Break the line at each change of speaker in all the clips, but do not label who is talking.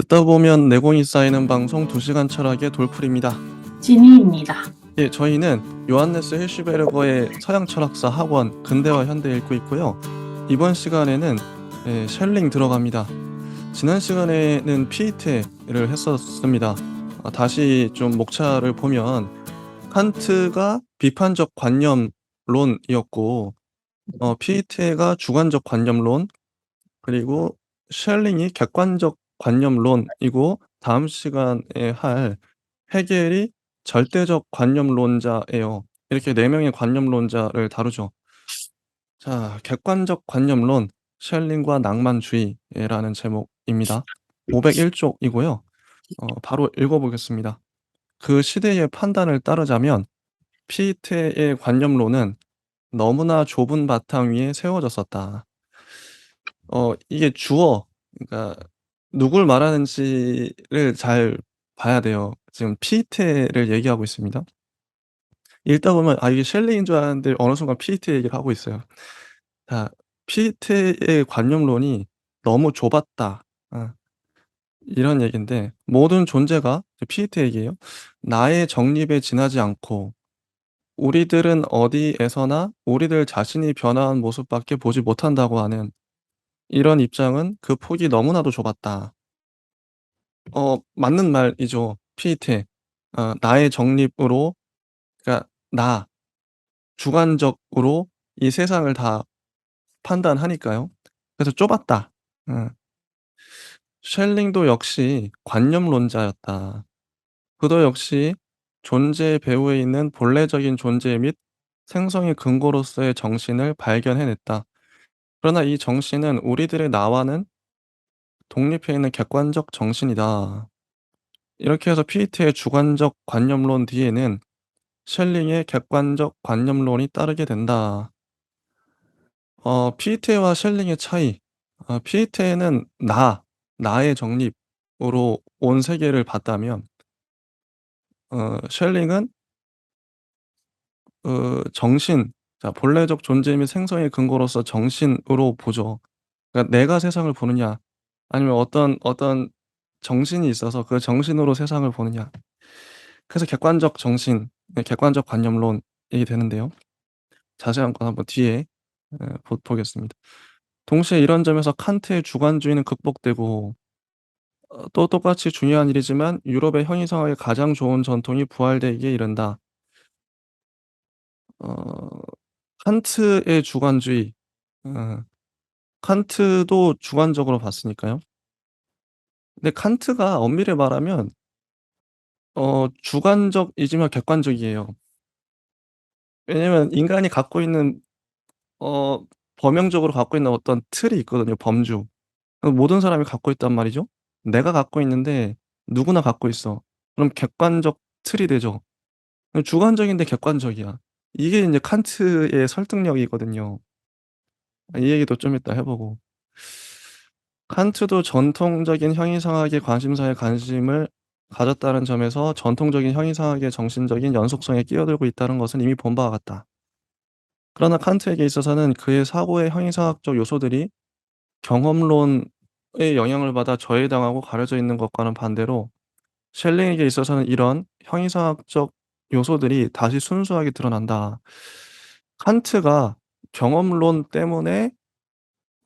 듣다 보면 내공이 쌓이는 방송 2시간 철학의 돌풀입니다.
진희입니다.
예, 저희는 요한네스 헬슈베르거의 서양 철학사 학원 근대와 현대 읽고 있고요. 이번 시간에는 셸링 들어갑니다. 지난 시간에는 피에테를 했었습니다. 다시 좀 목차를 보면 칸트가 비판적 관념론이었고 피에테가 주관적 관념론, 그리고 셸링이 객관적 관념론이고, 다음 시간에 할 헤겔이 절대적 관념론자예요. 이렇게 4명의 관념론자를 다루죠. 자, 객관적 관념론, 셸링과 낭만주의라는 제목입니다. 501쪽이고요. 바로 읽어보겠습니다. 그 시대의 판단을 따르자면 피에테의 관념론은 너무나 좁은 바탕 위에 세워졌었다. 이게 주어, 그러니까 누굴 말하는지를 잘 봐야 돼요. 지금 피에테를 얘기하고 있습니다. 읽다 보면 이게 셸링인 줄 알았는데 어느 순간 피에테 얘기를 하고 있어요. 자, 피에테의 관념론이 너무 좁았다. 어 이런 얘기인데, 모든 존재가, 피에테 얘기예요. 나의 정립에 지나지 않고 우리들은 어디에서나 우리들 자신이 변화한 모습밖에 보지 못한다고 하는 이런 입장은 그 폭이 너무나도 좁았다. 맞는 말이죠. 피에테. 나의 정립으로, 그러니까 나, 주관적으로 이 세상을 다 판단하니까요. 그래서 좁았다. 어. 셸링도 역시 관념론자였다. 그도 역시 존재 배후에 있는 본래적인 존재 및 생성의 근거로서의 정신을 발견해냈다. 그러나 이 정신은 우리들의 나와는 독립해 있는 객관적 정신이다. 이렇게 해서 피에테의 주관적 관념론 뒤에는 셸링의 객관적 관념론이 따르게 된다. 피에테와 셸링의 차이. 피에테는 나의 정립으로 온 세계를 봤다면, 셸링은 정신, 자, 본래적 존재 및 생성의 근거로서 정신으로 보죠. 그러니까 내가 세상을 보느냐, 아니면 어떤 정신이 있어서 그 정신으로 세상을 보느냐. 그래서 객관적 정신, 객관적 관념론이 되는데요. 자세한 건 한번 뒤에 보겠습니다. 동시에 이런 점에서 칸트의 주관주의는 극복되고, 또 똑같이 중요한 일이지만 유럽의 형이상학의 가장 좋은 전통이 부활되기에 이른다. 어 칸트의 주관주의. 어 칸트도 주관적으로 봤으니까요. 근데 칸트가 엄밀히 말하면 주관적이지만 객관적이에요. 왜냐면 인간이 갖고 있는, 어 범용적으로 갖고 있는 어떤 틀이 있거든요, 범주. 모든 사람이 갖고 있단 말이죠. 내가 갖고 있는데 누구나 갖고 있어. 그럼 객관적 틀이 되죠. 주관적인데 객관적이야. 이게 인제 칸트의 설득력이거든요. 이 얘기도 좀 이따 해 보고. 칸트도 전통적인 형이상학의 관심사에 관심을 가졌다는 점에서 전통적인 형이상학의 정신적인 연속성에 끼어들고 있다는 것은 이미 본 바와 같다. 그러나 칸트에게 있어서는 그의 사고의 형이상학적 요소들이 경험론의 영향을 받아 저해당하고 가려져 있는 것과는 반대로, 셸링에게 있어서는 이런 형이상학적 요소들이 다시 순수하게 드러난다. 칸트가 경험론 때문에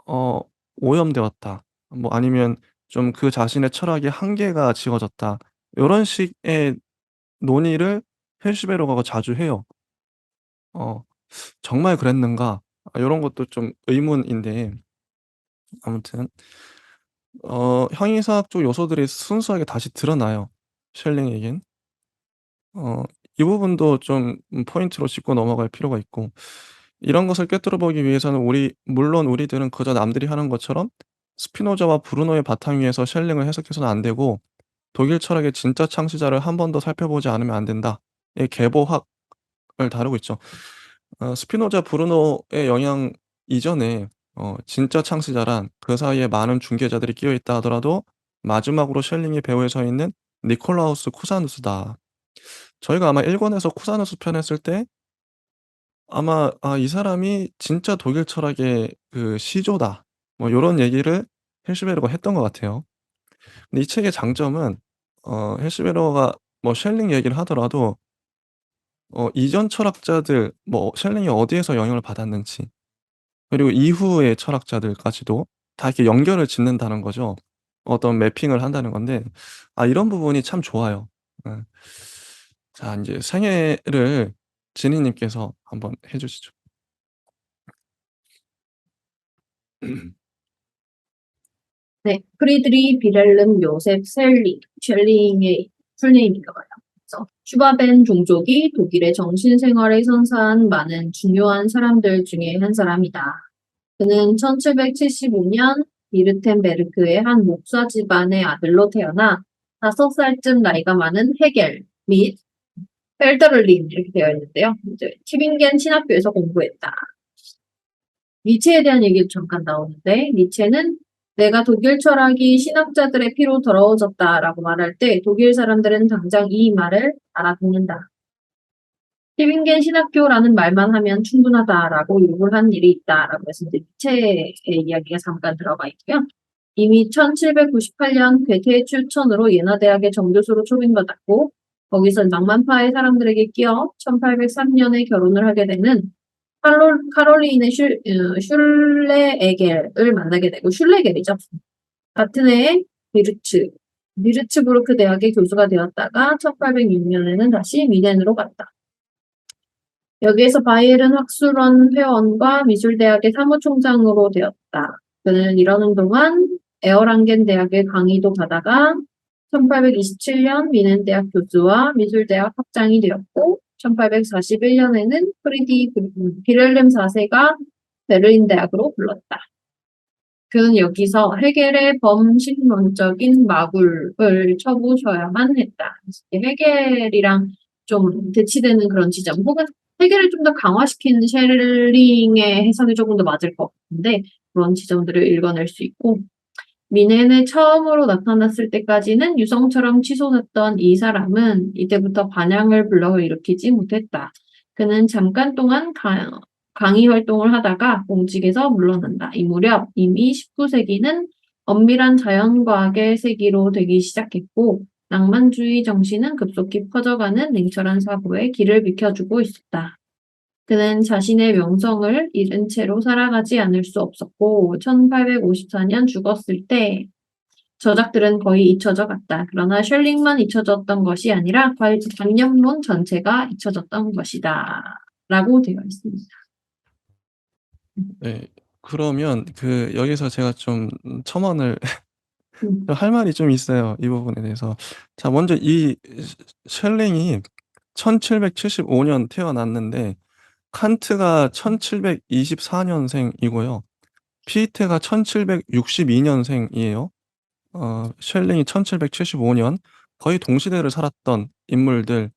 어 오염되었다. 뭐 아니면 좀 그 자신의 철학에 한계가 지어졌다. 요런 식의 논의를 헬슈베르거가 자주 해요. 어 '정말 그랬는가?' 요런 것도 좀 의문인데, 아무튼 형이상학적 요소들이 순수하게 다시 드러나요, 셸링에겐. 어 이 부분도 좀 포인트로 짚고 넘어갈 필요가 있고, 이런 것을 꿰뚫어 보기 위해서는 물론 우리들은 그저 남들이 하는 것처럼 스피노자와 브루노의 바탕 위에서 셸링을 해석해서는 안 되고, 독일 철학의 진짜 창시자를 한 번 더 살펴보지 않으면 안 된다. 이 계보학을 다루고 있죠. 스피노자, 브루노의 영향 이전에 진짜 창시자란 그 사이에 많은 중개자들이 끼어 있다 하더라도 마지막으로 셸링의 배후에 서 있는 니콜라우스 쿠사누스다. 저희가 아마 1 권에서 쿠사누스 편 했을 때 아마 '아, 이 사람이 진짜 독일 철학의 그 시조다.' 뭐 요런 얘기를 헬슈베르가 했던 것 같아요. 근데 이 책의 장점은 해시베로가 뭐 셸링 얘기를 하더라도 이전 철학자들 뭐 셸링이 어디에서 영향을 받았는지 그리고 이후의 철학자들까지도 다 이렇게 연결을 짓는다는 거죠. 어떤 매핑을 한다는 건데 이런 부분이 참 좋아요. 예. 자 인제 생애를 지니 님께서 한번 해 주시죠.
네, 프리드리 비렐름 요셉 셸링의 풀네임인가 봐요. 그래서 슈바벤 종족이 독일의 정신생활에 선사한 많은 중요한 사람들 중에 한 사람이다. 그는 1775년 비르텐베르크의 한 목사 집안의 아들로 태어나 5살쯤 나이가 많은 헤겔 및 헬더를린 이렇게 되어 있는데요. 이제 티빙겐 신학교에서 공부했다. 니체에 대한 얘기도 잠깐 나오는데 니체는 내가 독일 철학이 신학자들의 피로 더러워졌다라고 말할 때 독일 사람들은 당장 이 말을 알아듣는다. 티빙겐 신학교라는 말만 하면 충분하다라고 욕을 한 일이 있다라고 해서 이제 니체의 이야기가 잠깐 들어가 있고요. 이미 1798년 괴테의 추천으로 예나대학의 정교수로 초빙받았고 거기서 낭만파의 사람들에게 끼어 1803년에 결혼을 하게 되는 카롤린의 슐레에겔을 만나게 되고 슐레겔이죠. 같은 해에 미르츠부르크 대학의 교수가 되었다가 1806년에는 다시 미넨으로 갔다. 여기에서 바이에른 학술원 회원과 미술대학의 사무총장으로 되었다. 그는 이러는 동안 에어랑겐 대학의 강의도 가다가 1827년 미넨 대학 교수와 미술대학 학장이 되었고 1841년에는 프리디 비렐름 4세가 베를린 대학으로 불렀다. 그는 여기서 헤겔의 범신론적인 마굴을 쳐부셔야만 했다. 헤겔이랑 좀 대치되는 그런 지점, 혹은 헤겔을 좀 더 강화시킨 셸링의 해석이 조금 더 맞을 것 같은데 그런 지점들을 읽어낼 수 있고 미넨에 처음으로 나타났을 때까지는 유성처럼 치솟았던 이 사람은 이때부터 반향을 불러일으키지 못했다. 그는 잠깐 동안 강의 활동을 하다가 공직에서 물러난다. 이 무렵 이미 19세기는 엄밀한 자연과학의 세기로 되기 시작했고 낭만주의 정신은 급속히 퍼져가는 냉철한 사고에 길을 비켜주고 있었다. 그는 자신의 명성을 잃은 채로 살아가지 않을 수 없었고 1854년 죽었을 때 저작들은 거의 잊혀져 갔다. 그러나 셜링만 잊혀졌던 것이 아니라 관념론 전체가 잊혀졌던 것이다. 라고 되어 있습니다.
네. 그러면 여기서 제가 좀 첨언을
음,
할 말이 좀 있어요, 이 부분에 대해서. 자 먼저 이 셸링이 1775년 태어났는데 칸트가 1724 년생이고요. 피이테가 1762 년생이에요. 셸링이 1775년 거의 동시대를 살았던 인물들인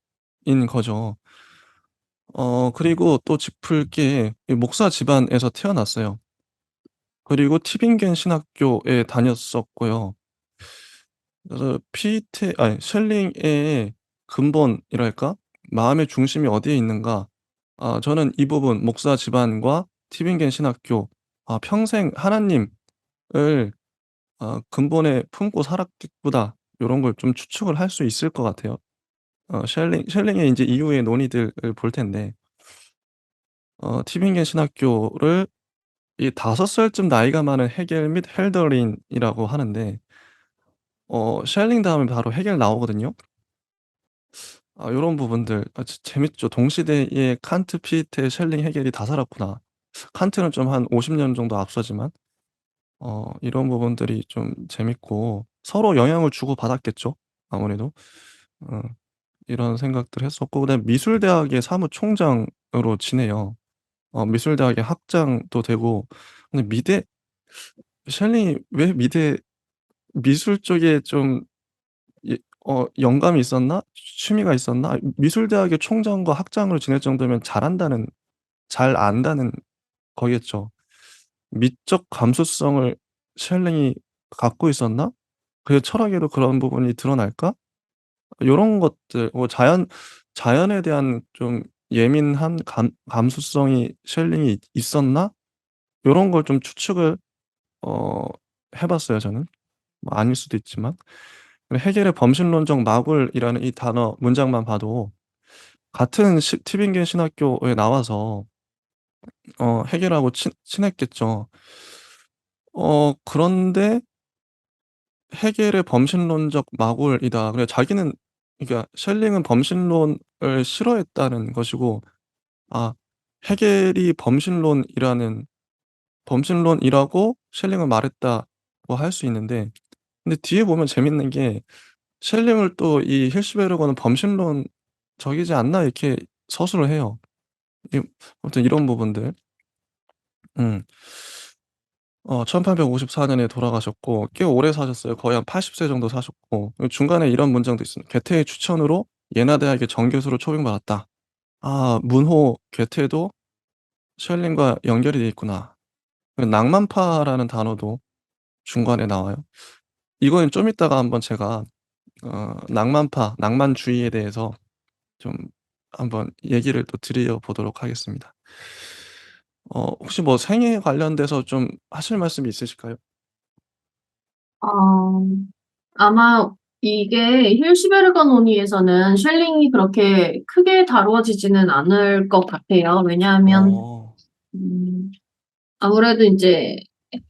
거죠. 그리고 또 짚을 게 이 목사 집안에서 태어났어요. 그리고 티빙겐 신학교에 다녔었고요. 그래서 피이테 아니 셸링의 근본이랄까? 마음의 중심이 어디에 있는가? 저는 이 부분 목사 집안과 티빙겐 신학교 평생 하나님을 근본에 품고 살았겠구나 요런 걸 좀 추측을 할 수 있을 것 같아요. 셸링의 인제 이후의 논의들을 볼 텐데 티빙겐 신학교를 이 5살쯤 나이가 많은 헤겔 및 헬더린이라고 하는데 셸링 다음에 바로 헤겔 나오거든요. 요런 부분들 재밌죠. 동시대에 칸트, 피에테, 셸링, 헤겔이 다 살았구나. 칸트는 좀 한 50년 정도 앞서지만 이런 부분들이 좀 재밌고 서로 영향을 주고받았겠죠, 아무래도. 어 이런 생각들을 했었고 그다음에 미술대학의 사무총장으로 지내요. 미술대학의 학장도 되고 근데 셸링이 왜 미술 쪽에 좀 영감이 있었나? 취미가 있었나? 미술대학의 총장과 학장으로 지낼 정도면 잘 안다는 거겠죠. 미적 감수성을 셸링이 갖고 있었나? 그의 철학에도 그런 부분이 드러날까? 요런 것들 자연에 대한 좀 예민한 감수성이 셸링이 있었나? 요런 걸 좀 추측을 어 해 봤어요 저는. 뭐 아닐 수도 있지만. 헤겔의 범신론적 마굴이라는 이 단어 문장만 봐도 같은 티빙겐 신학교에 나와서 헤겔하고 친했겠죠. 그런데 "헤겔의 범신론적 마굴이다." 그래 자기는 그러니까 셸링은 범신론을 싫어했다는 것이고 아 헤겔이 범신론이라고 셸링은 말했다고 할 수 있는데 근데 뒤에 보면 재밌는 게 셸링을 또 이 hirschberg는 "범신론적이지 않나?" 이렇게 서술을 해요. 이 아무튼 이런 부분들. 음. 1854 년에 돌아가셨고 꽤 오래 사셨어요. 거의 한 80세 정도 사셨고 중간에 이런 문장도 있습니다. "괴테의 추천으로 예나 대학의 정교수로 초빙받았다." 아 문호 괴테도 셜링과 연결이 돼 있구나. 그 낭만파라는 단어도 중간에 나와요. 이거는 좀 이따가 한번 제가 낭만파, 낭만주의에 대해서 좀 한번 얘기를 또 드려 보도록 하겠습니다. 혹시 뭐 생애 관련돼서 좀 하실 말씀이 있으실까요?
어 아마 이게 힐시베르거 논의에서는 셸링이 그렇게 크게 다루어지지는 않을 것 같아요. 왜냐하면
어.
음 아무래도 인제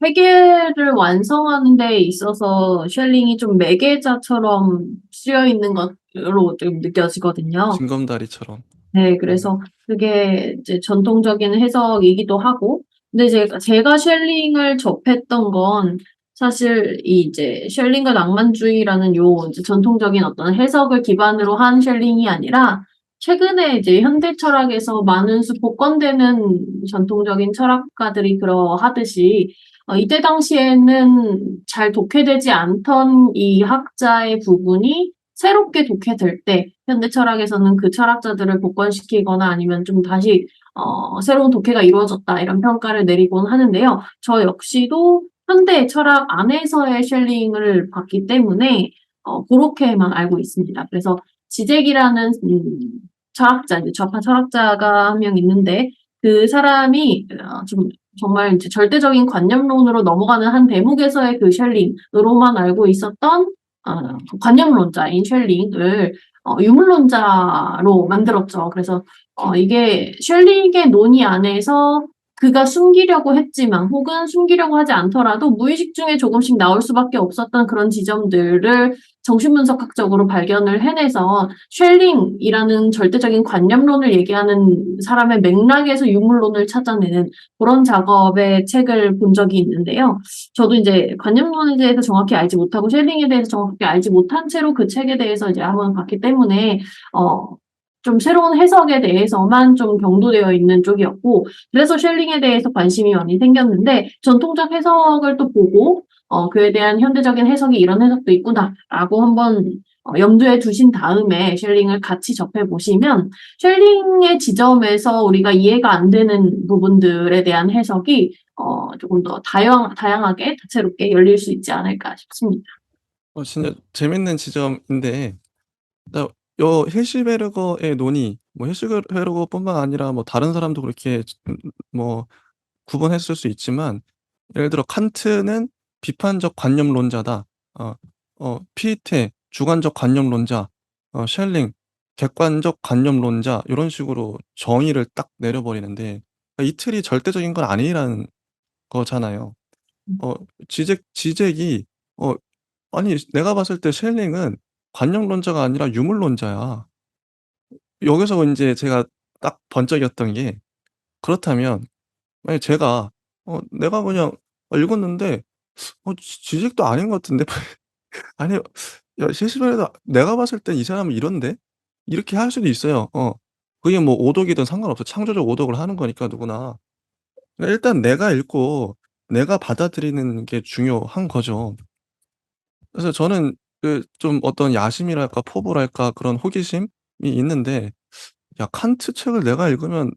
해결을 완성하는 데 있어서 셸링이 좀 매개자처럼 쓰여 있는 것으로 좀 느껴지거든요.
징검다리처럼.
네.
음.
그래서 그게 이제 전통적인 해석이기도 하고 근데 제가 셸링을 접했던 건 사실 이제 셸링과 낭만주의라는 요 이제 전통적인 어떤 해석을 기반으로 한 셸링이 아니라 최근에 이제 현대 철학에서 많은 복권되는 전통적인 철학가들이 그러하듯이 이때 당시에는 잘 독해되지 않던 이 학자의 부분이 새롭게 독해될 때 현대 철학에서는 그 철학자들을 복권시키거나 아니면 좀 다시 새로운 독해가 이루어졌다 이런 평가를 내리곤 하는데요. 저 역시도 현대 철학 안에서의 셸링을 봤기 때문에 고렇게만 알고 있습니다. 그래서 지젝이라는 철학자 이제 좌파 철학자가 한 명 있는데 그 사람이 좀 정말 이제 절대적인 관념론으로 넘어가는 한 대목에서의 그 셸링으로만 알고 있었던 관념론자인 셸링을 유물론자로 만들었죠. 그래서 이게 셸링의 논의 안에서 그가 숨기려고 했지만 혹은 숨기려고 하지 않더라도 무의식 중에 조금씩 나올 수밖에 없었던 그런 지점들을 정신분석학적으로 발견을 해내서 셸링이라는 절대적인 관념론을 얘기하는 사람의 맥락에서 유물론을 찾아내는 그런 작업의 책을 본 적이 있는데요. 저도 이제 관념론에 대해서 정확히 알지 못하고 셸링에 대해서 정확히 알지 못한 채로 그 책에 대해서 이제 한번 봤기 때문에 좀 새로운 해석에 대해서만 좀 경도되어 있는 쪽이었고 그래서 셸링에 대해서 관심이 많이 생겼는데 전통적 해석을 또 보고 그에 대한 현대적인 해석이 이런 해석도 있구나라고 한번 염두에 두신 다음에 셸링을 같이 접해 보시면 셸링의 지점에서 우리가 이해가 안 되는 부분들에 대한 해석이 조금 더 다양하게 다채롭게 열릴 수 있지 않을까 싶습니다.
진짜 재밌는 지점인데 나 요 hirschberg의 논의 뭐 hirschberg뿐만 아니라 뭐 다른 사람도 그렇게 뭐 구분했을 수 있지만 예를 들어 칸트는 비판적 관념론자다. 어 피에테 주관적 관념론자, 셸링 객관적 관념론자 요런 식으로 정의를 딱 내려 버리는데 이 틀이 절대적인 건 아니라는 거잖아요.
음.
어 지젝이 어 아니 내가 봤을 때 셸링은 관념론자가 아니라 유물론자야. 여기서 인제 제가 딱 번쩍였던 게 그렇다면 만약에 제가 내가 그냥 읽었는데 지식도 아닌 것 같은데 아니 야 실수로 내가 봤을 땐 '이 사람은 이런데?' 이렇게 할 수도 있어요. 그게 뭐 오독이든 상관없어. 창조적 오독을 하는 거니까 누구나. 일단 내가 읽고 내가 받아들이는 게 중요한 거죠. 그래서 저는 그 좀 어떤 야심이랄까 포부랄까 그런 호기심이 있는데 야 칸트 책을 내가 읽으면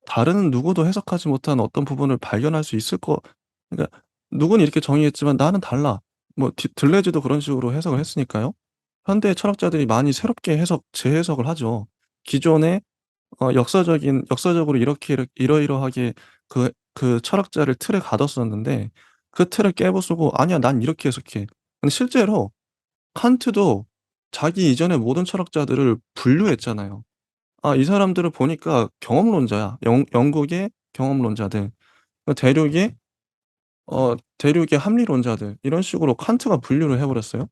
다른 누구도 해석하지 못한 어떤 부분을 발견할 수 있을 거 그러니까 누구는 이렇게 정의했지만 나는 달라. 뭐 들레즈도 그런 식으로 해석을 했으니까요. 현대 철학자들이 많이 새롭게 재해석을 하죠. 기존의 역사적으로 이러이러하게 그 철학자를 틀에 가뒀었는데 그 틀을 깨부수고 "아니야. 난 이렇게 해석해." 근데 실제로 칸트도 자기 이전의 모든 철학자들을 분류했잖아요. 아, 이 사람들을 보니까 경험론자야. 영국의 경험론자들. 대륙의 대륙의 합리론자들, 이런 식으로 칸트가 분류를 해 버렸어요.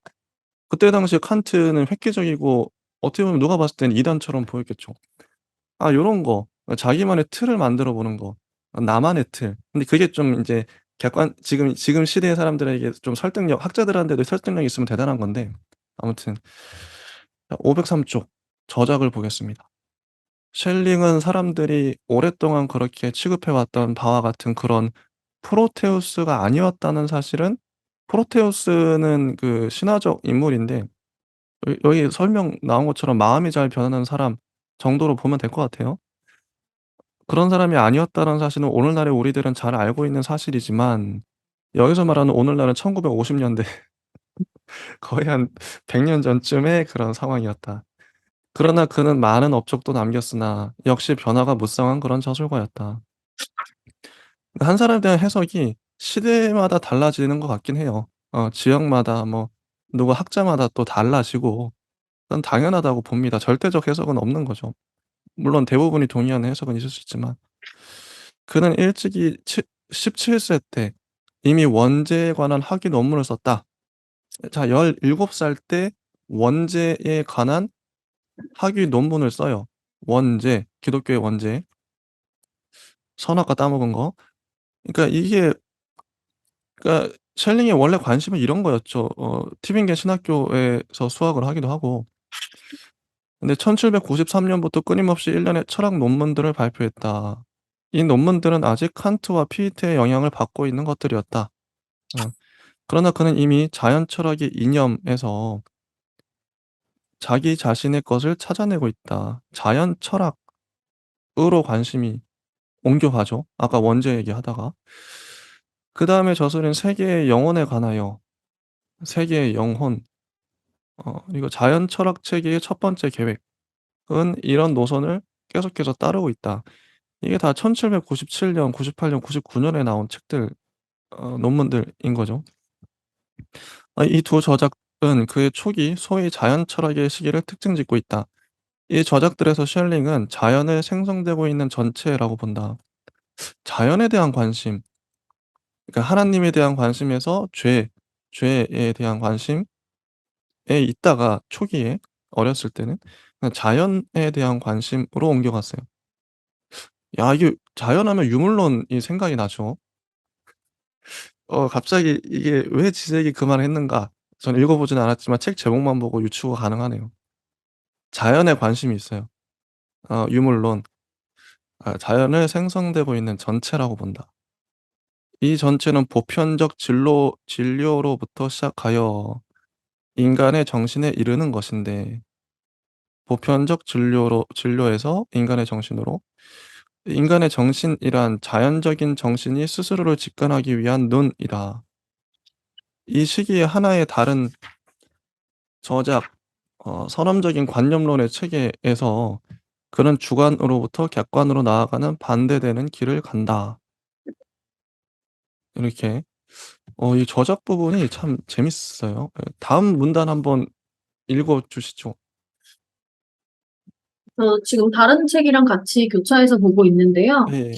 그때 당시에 칸트는 획기적이고 어떻게 보면 누가 봤을 때는 이단처럼 보였겠죠. 아, 요런 거. 자기만의 틀을 만들어 보는 거. 나만의 틀. 근데 그게 좀 인제 지금 시대의 사람들에게 좀 설득력, 학자들한테도 설득력이 있으면 대단한 건데, 아무튼 503쪽 저작을 보겠습니다. 셸링은 사람들이 오랫동안 그렇게 취급해 왔던 바와 같은 그런 프로테우스가 아니었다는 사실은, 프로테우스는 그 신화적 인물인데 여기 설명 나온 것처럼 마음이 잘 변하는 사람 정도로 보면 될 것 같아요. 그런 사람이 아니었다는 사실은 오늘날의 우리들은 잘 알고 있는 사실이지만, 여기서 말하는 오늘날은 1950 년대 거의 한 100년 전쯤의 그런 상황이었다. 그러나 그는 많은 업적도 남겼으나 역시 변화가 무쌍한 그런 저술가였다. 한 사람에 대한 해석이 시대마다 달라지는 것 같긴 해요. 지역마다 뭐 누구 학자마다 또 달라지고, 그건 당연하다고 봅니다. 절대적 해석은 없는 거죠. 물론 대부분이 동의하는 해석은 있을 수 있지만, 그는 일찍이 17세 때 이미 원죄에 관한 학위 논문을 썼다. 자, 17살 때 원죄에 관한 학위 논문을 써요. 원죄, 기독교의 원죄. 선악과 따먹은 거. 그러니까 이게, 그러니까 셸링의 원래 관심은 이런 거였죠. 티빙겐 신학교에서 수학을 하기도 하고. 근데 1793 년부터 끊임없이 1 년에 철학 논문들을 발표했다. 이 논문들은 아직 칸트와 피에테의 영향을 받고 있는 것들이었다. 어. 그러나 그는 이미 자연 철학의 이념에서 자기 자신의 것을 찾아내고 있다. 자연 철학으로 관심이 옮겨가죠, 아까 원죄 얘기하다가. 그다음에 저술은 세계의 영혼에 관하여, 세계의 영혼, 이거 자연 철학 체계의 첫 번째 계획은 이런 노선을 계속해서 따르고 있다. 이게 다 1797 년, 98 년, 99 년에 나온 책들, 논문들인 거죠. 이 두 저작은 그의 초기 소위 자연 철학의 시기를 특징 짓고 있다. 이 저작들에서 셸링은 자연을 생성되고 있는 전체라고 본다. 자연에 대한 관심, 그러니까 하나님에 대한 관심에서 죄에 대한 관심에 있다가 초기에, 어렸을 때는 그냥 자연에 대한 관심으로 옮겨갔어요. 야, 이게 자연하면 유물론이 생각이 나죠. 갑자기 이게 '왜 지색이 그 말을 했는가?' 저는 읽어 보진 않았지만 책 제목만 보고 유추가 가능하네요. 자연에 관심이 있어요. 유물론. 자연을 생성되고 있는 전체라고 본다. 이 전체는 보편적 진료로부터 시작하여 인간의 정신에 이르는 것인데, 보편적 진료에서 인간의 정신으로, 인간의 정신이란 자연적인 정신이 스스로를 직관하기 위한 눈이다. 이 시기에 하나의 다른 저작, 선험적인 관념론의 체계에서 그는 주관으로부터 객관으로 나아가는 반대되는 길을 간다. 이렇게 이 저작 부분이 참 재밌어요. 예. 다음 문단 한번 읽어 주시죠.
지금 다른 책이랑 같이 교차해서 보고 있는데요.
예.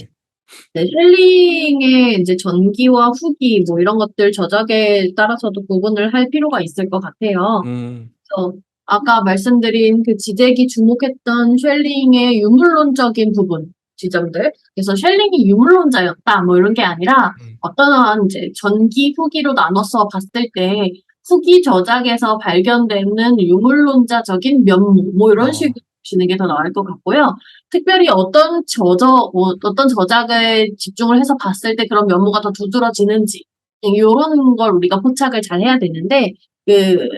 네, 쉘링의 이제 전기와 후기 뭐 이런 것들 저작에 따라서도 구분을 할 필요가 있을 것 같아요.
음.
그래서 아까 말씀드린 그 지적이 주목했던 쉘링의 유물론적인 부분, 지점들. 그래서 쉘링이 유물론자였다 뭐 이런 게 아니라
음.
어떠한 이제 전기, 후기로 나눠서 봤을 때 후기 저작에서 발견되는 유물론자적인 면모 뭐 이런 식으로
어.
보시는 게 더 나을 것 같고요. 특별히 어떤 저작에 집중을 해서 봤을 때 그런 면모가 더 두드러지는지 요런 걸 우리가 포착을 잘 해야 되는데,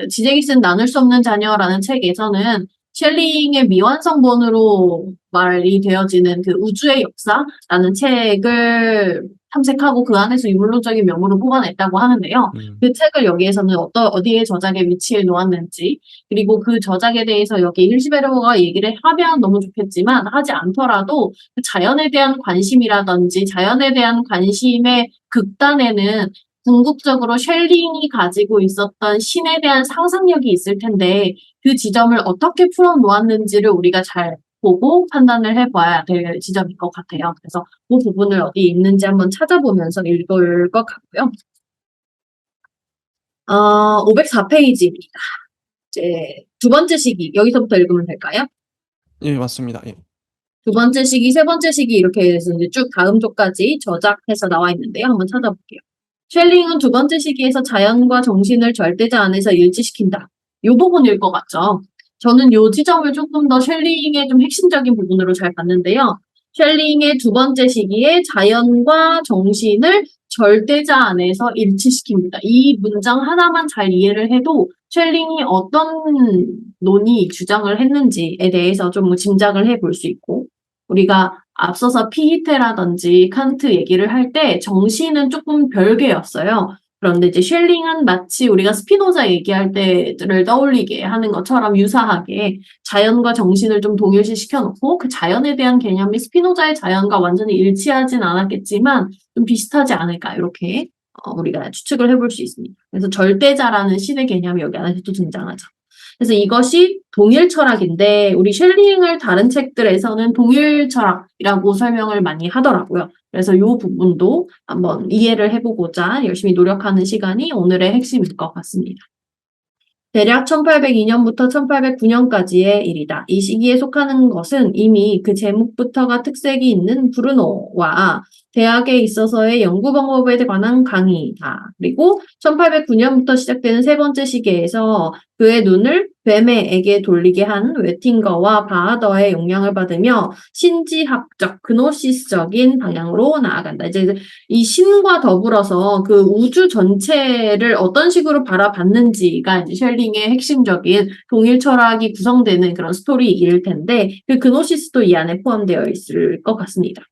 지쟁이 쓴 나눌 수 없는 자녀라는 책에서는 셸링의 미완성본으로 말이 되어지는 그 우주의 역사라는 책을 탐색하고 그 안에서 유물론적인 면모를 뽑아냈다고 하는데요.
음.
그 책을 여기에서는 어디에 저작에 위치해 놓았는지, 그리고 그 저작에 대해서 여기 hirschberg가 얘기를 하면 너무 좋겠지만 하지 않더라도 그 자연에 대한 관심이라든지 자연에 대한 관심의 극단에는 궁극적으로 쉘링이 가지고 있었던 신에 대한 상상력이 있을 텐데 그 지점을 어떻게 풀어놓았는지를 우리가 잘 보고 판단을 해봐야 될 지점인 것 같아요. 그래서 그 부분을 어디 있는지 한번 찾아보면서 읽을 것 같고요. 504페이지입니다. 이제 두 번째 시기, 여기서부터 읽으면 될까요?
예, 맞습니다. 예.
두 번째 시기, 세 번째 시기 이렇게 해서 이제 쭉 다음 조까지 저작해서 나와 있는데요. 한번 찾아볼게요. 쉘링은 두 번째 시기에서 자연과 정신을 절대자 안에서 일치시킨다. 이 부분일 것 같죠? 저는 이 지점을 조금 더 쉘링의 좀 핵심적인 부분으로 잘 봤는데요. 쉘링의 두 번째 시기에 자연과 정신을 절대자 안에서 일치시킵니다. 이 문장 하나만 잘 이해를 해도 쉘링이 어떤 논의 주장을 했는지에 대해서 좀 짐작을 해볼 수 있고 우리가 앞서서 피히테라든지 칸트 얘기를 할 때 정신은 조금 별개였어요. 그런데 이제 쉘링은 마치 우리가 스피노자 얘기할 때를 떠올리게 하는 것처럼 유사하게 자연과 정신을 좀 동일시켜 놓고 그 자연에 대한 개념이 스피노자의 자연과 완전히 일치하진 않았겠지만 좀 비슷하지 않을까 이렇게 우리가 추측을 해볼 수 있습니다. 그래서 절대자라는 신의 개념이 여기 안에서 또 등장하죠. 그래서 이것이 동일 철학인데 우리 쉘링을 다른 책들에서는 동일 철학이라고 설명을 많이 하더라고요. 그래서 이 부분도 한번 이해를 해보고자 열심히 노력하는 시간이 오늘의 핵심일 것 같습니다. 대략 1802년부터 1809년까지의 일이다. 이 시기에 속하는 것은 이미 그 제목부터가 특색이 있는 브루노와 대학에 있어서의 연구 방법에 관한 강의다. 그리고 1809년부터 시작되는 세 번째 시기에서 그의 눈을 뱀에게 돌리게 한 웨팅거와 바하더의 영향을 받으며 신지학적, 그노시스적인 방향으로 나아간다. 이제 이 신과 더불어서 그 우주 전체를 어떤 식으로 바라봤는지가 이제 쉘링의 핵심적인 동일 철학이 구성되는 그런 스토리일 텐데 그 그노시스도 이 안에 포함되어 있을 것 같습니다.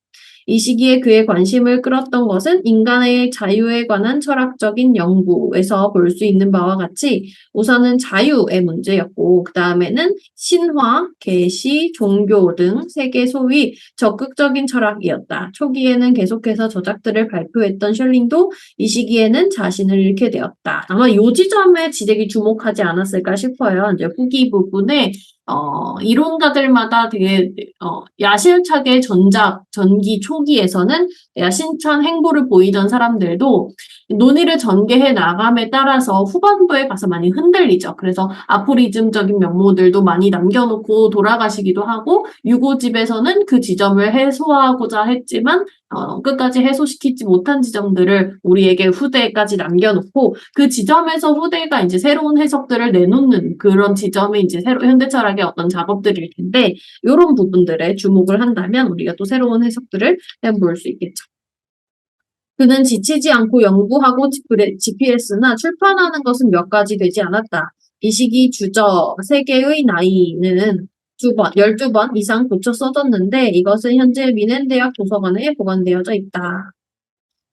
이 시기에 그의 관심을 끌었던 것은 인간의 자유에 관한 철학적인 연구에서 볼 수 있는 바와 같이 우선은 자유의 문제였고 그 다음에는 신화, 계시, 종교 등 세계 소위 적극적인 철학이었다. 초기에는 계속해서 저작들을 발표했던 셜링도 이 시기에는 자신을 잃게 되었다. 아마 이 지점에 지적이 주목하지 않았을까 싶어요. 이제 후기 부분에 이론가들마다 되게 야심차게 전기 초기에서는 야심찬 행보를 보이던 사람들도 논의를 전개해 나감에 따라서 후반부에 가서 많이 흔들리죠. 그래서 아포리즘적인 면모들도 많이 남겨놓고 돌아가시기도 하고 유고집에서는 그 지점을 해소하고자 했지만 끝까지 해소시키지 못한 지점들을 우리에게 후대까지 남겨놓고 그 지점에서 후대가 이제 새로운 해석들을 내놓는 그런 지점이 이제 현대 철학의 어떤 작업들일 텐데 이런 부분들에 주목을 한다면 우리가 또 새로운 해석들을 볼 수 있겠죠. 그는 지치지 않고 연구하고 GPS나 출판하는 것은 몇 가지 되지 않았다. 이 시기 주저 세계의 나이는 12번 이상 고쳐 써졌는데 이것은 현재 미넨대학 도서관에 보관되어져 있다.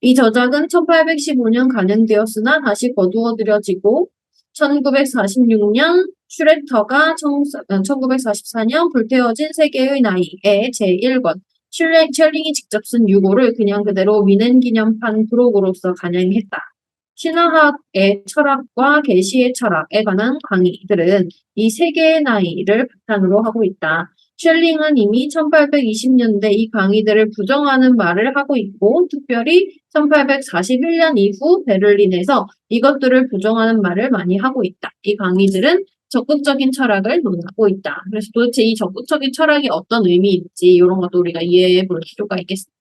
이 저작은 1815년 간행되었으나 다시 거두어들여지고 1946년 슈레터가 1944년 불태워진 세계의 나이의 제1권 셜링이 직접 쓴 유고를 그냥 그대로 미넨 기념판 부록으로서 간행했다. 신화학의 철학과 계시의 철학에 관한 강의들은 이 세 개의 나이를 바탕으로 하고 있다. 셜링은 이미 1820년대 이 강의들을 부정하는 말을 하고 있고 특별히 1841년 이후 베를린에서 이것들을 부정하는 말을 많이 하고 있다. 이 강의들은 적극적인 철학을 논하고 있다. 그래서 도대체 이 적극적인 철학이 어떤 의미인지 이런 것도 우리가 이해해 볼 필요가 있겠습니다.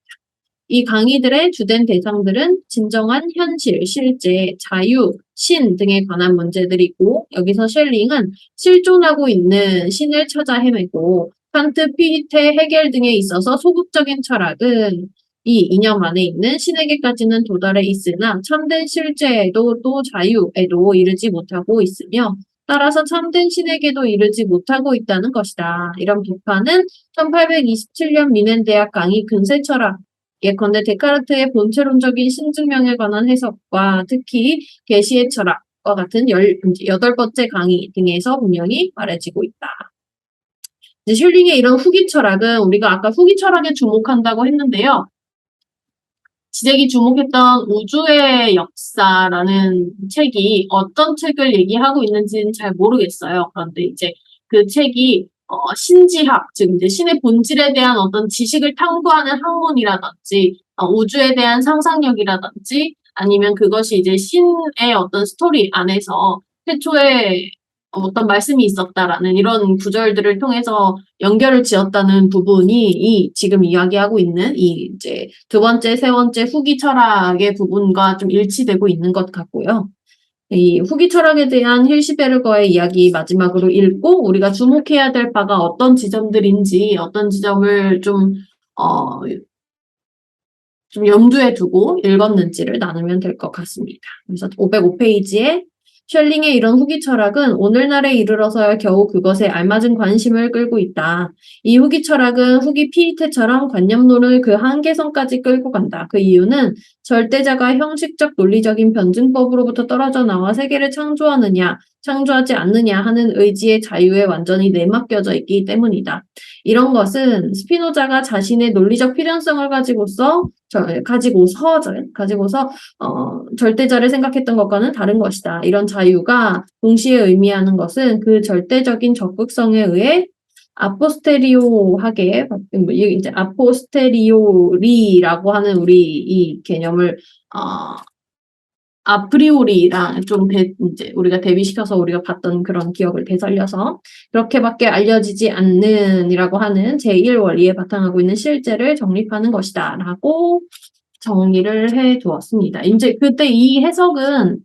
이 강의들의 주된 대상들은 진정한 현실, 실제, 자유, 신 등에 관한 문제들이고 여기서 쉘링은 실존하고 있는 신을 찾아 헤매고 칸트, 피히테, 헤겔 등에 있어서 소극적인 철학은 이 이념 안에 있는 신에게까지는 도달해 있으나 참된 실제에도 또 자유에도 이르지 못하고 있으며 따라서 참된 신에게도 이르지 못하고 있다는 것이다. 이런 비판은 1827년 미넨대학 강의 근세철학 예컨대 데카르트의 본체론적인 신증명에 관한 해석과 특히 계시의 철학과 같은 8번째 강의 등에서 분명히 말해지고 있다. 이제 슐링의 이런 후기 철학은 우리가 아까 후기 철학에 주목한다고 했는데요. 지적이 주목했던 우주의 역사라는 책이 어떤 책을 얘기하고 있는지는 잘 모르겠어요. 그런데 이제 그 책이 신지학, 즉 이제 신의 본질에 대한 어떤 지식을 탐구하는 학문이라든지 우주에 대한 상상력이라든지 아니면 그것이 이제 신의 어떤 스토리 안에서 최초에 어떤 말씀이 있었다라는 이런 구절들을 통해서 연결을 지었다는 부분이 지금 이야기하고 있는 이 이제 두 번째, 세 번째 후기 철학의 부분과 좀 일치되고 있는 것 같고요. 이 후기 철학에 대한 힐시베르거의 이야기 마지막으로 읽고 우리가 주목해야 될 바가 어떤 지점들인지 어떤 지점을 좀 염두에 두고 읽었는지를 나누면 될 것 같습니다. 그래서 505페이지에 셜링의 이런 후기 철학은 오늘날에 이르러서야 겨우 그것에 알맞은 관심을 끌고 있다. 이 후기 철학은 후기 피이테처럼 관념론을 그 한계선까지 끌고 간다. 그 이유는 절대자가 형식적 논리적인 변증법으로부터 떨어져 나와 세계를 창조하느냐, 창조하지 않느냐 하는 의지의 자유에 완전히 내맡겨져 있기 때문이다. 이런 것은 스피노자가 자신의 논리적 필연성을 가지고서 절대자를 생각했던 것과는 다른 것이다. 이런 자유가 동시에 의미하는 것은 그 절대적인 적극성에 의해 아포스테리오하게 이제 아포스테리오리라고 하는 우리 이 개념을 아프리오리랑 좀 이제 우리가 대비시켜서 우리가 봤던 그런 기억을 되살려서 그렇게밖에 알려지지 않는이라고 하는 제1원리에 바탕하고 있는 실제를 정립하는 것이다라고 정리를 해 두었습니다. 이제 그때 이 해석은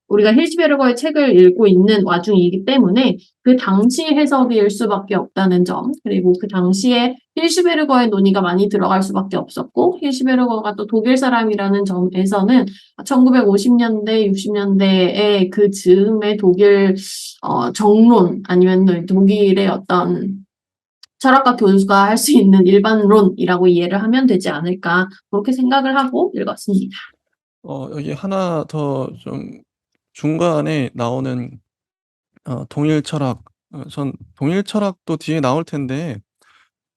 우리가 힐시베르거의 책을 읽고 있는 와중이기 때문에 그 당시 해석일 수밖에 없다는 점, 그리고 그 당시에 힐시베르거의 논의가 많이 들어갈 수밖에 없었고 힐시베르거가 또 독일 사람이라는 점에서는 1950년대, 60년대에 그 즈음의 독일 정론 아니면 독일의 어떤 철학과 교수가 할 수 있는 일반론이라고 이해를 하면 되지 않을까 그렇게 생각을 하고 읽었습니다.
여기 하나 더 좀 중간에 나오는 동일 철학, 전 동일 철학도 뒤에 나올 텐데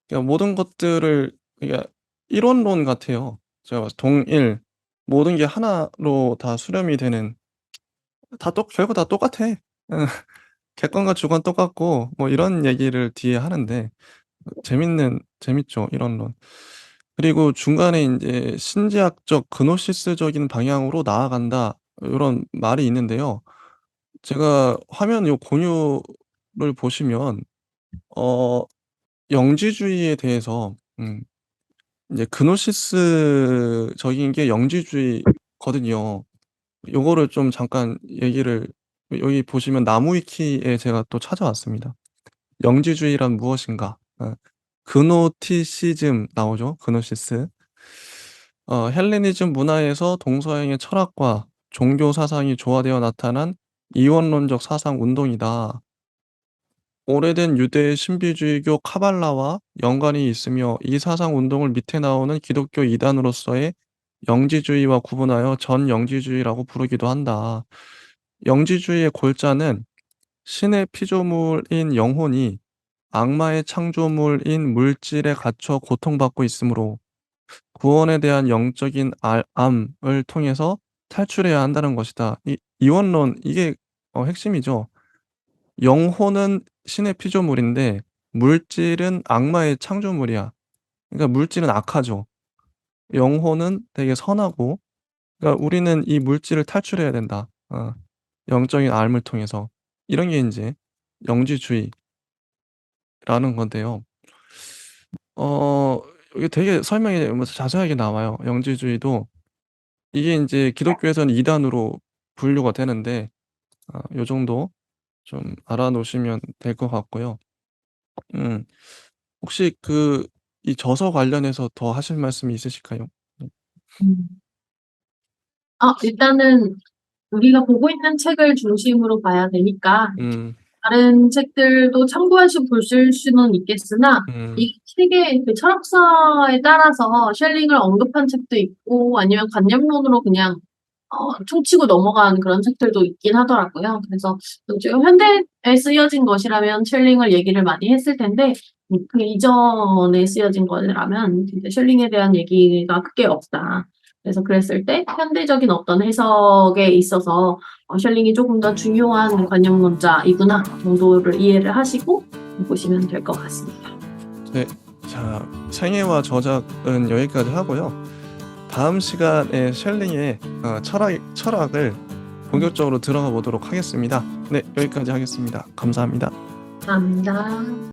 그러니까 모든 것들을 그러니까 이원론 같아요. 제가 봤을 때 동일, 모든 게 하나로 다 수렴이 되는, 결국 다 똑같아. 응. 객관과 주관 똑같고 뭐 이런 얘기를 뒤에 하는데 재밌죠, 이런론. 그리고 중간에 인제 "신지학적 그노시스적인 방향으로 나아간다." 요런 말이 있는데요. 제가 화면 요 공유를 보시면 어 영지주의에 대해서 인제 그노시스적인 게 영지주의거든요. 요거를 좀 잠깐 얘기를, 여기 보시면 나무위키에 제가 또 찾아왔습니다. 영지주의란 무엇인가? 그노티시즘 나오죠. 그노시스. 헬레니즘 문화에서 동서양의 철학과 종교 사상이 조화되어 나타난 이원론적 사상 운동이다. 오래된 유대 신비주의교 카발라와 연관이 있으며 이 사상 운동을 밑에 나오는 기독교 이단으로서의 영지주의와 구분하여 전영지주의라고 부르기도 한다. 영지주의의 골자는 신의 피조물인 영혼이 악마의 창조물인 물질에 갇혀 고통받고 있으므로 구원에 대한 영적인 암을 통해서 탈출해야 한다는 것이다. 이 이원론, 이게 핵심이죠. 영혼은 신의 피조물인데 물질은 악마의 창조물이야. 그러니까 물질은 악하죠. 영혼은 되게 선하고, 그러니까 우리는 이 물질을 탈출해야 된다. 영적인 암을 통해서. 이런 게 인제 영지주의라는 건데요. 이게 되게 설명이 뭐 자세하게 나와요. 영지주의도 이게 인제 기독교에서는 이단으로 분류가 되는데 요 정도 좀 알아 놓으시면 될 것 같고요. 음 혹시 이 저서 관련해서 더 하실 말씀이 있으실까요? 네.
음. 일단은 우리가 보고 있는 책을 중심으로 봐야 되니까
음.
다른 책들도 참고해서 보실 수는 있겠으나
음.
이 책의 그 철학사에 따라서 셸링을 언급한 책도 있고 아니면 관념론으로 그냥 퉁치고 넘어간 그런 책들도 있긴 하더라고요. 그래서 좀 현대에 쓰여진 것이라면 쉘링을 얘기를 많이 했을 텐데 그 이전에 쓰여진 거라면 진짜 쉘링에 대한 얘기가 크게 없다. 그래서 그랬을 때 현대적인 어떤 해석에 있어서 쉘링이 조금 더 중요한 관념론자이구나 정도를 이해를 하시고 보시면 될 것 같습니다.
네. 자, 생애와 저작은 여기까지 하고요. 다음 시간에 쉘링의 철학을 본격적으로 들어가 보도록 하겠습니다. 네, 여기까지 하겠습니다. 감사합니다.
감사합니다.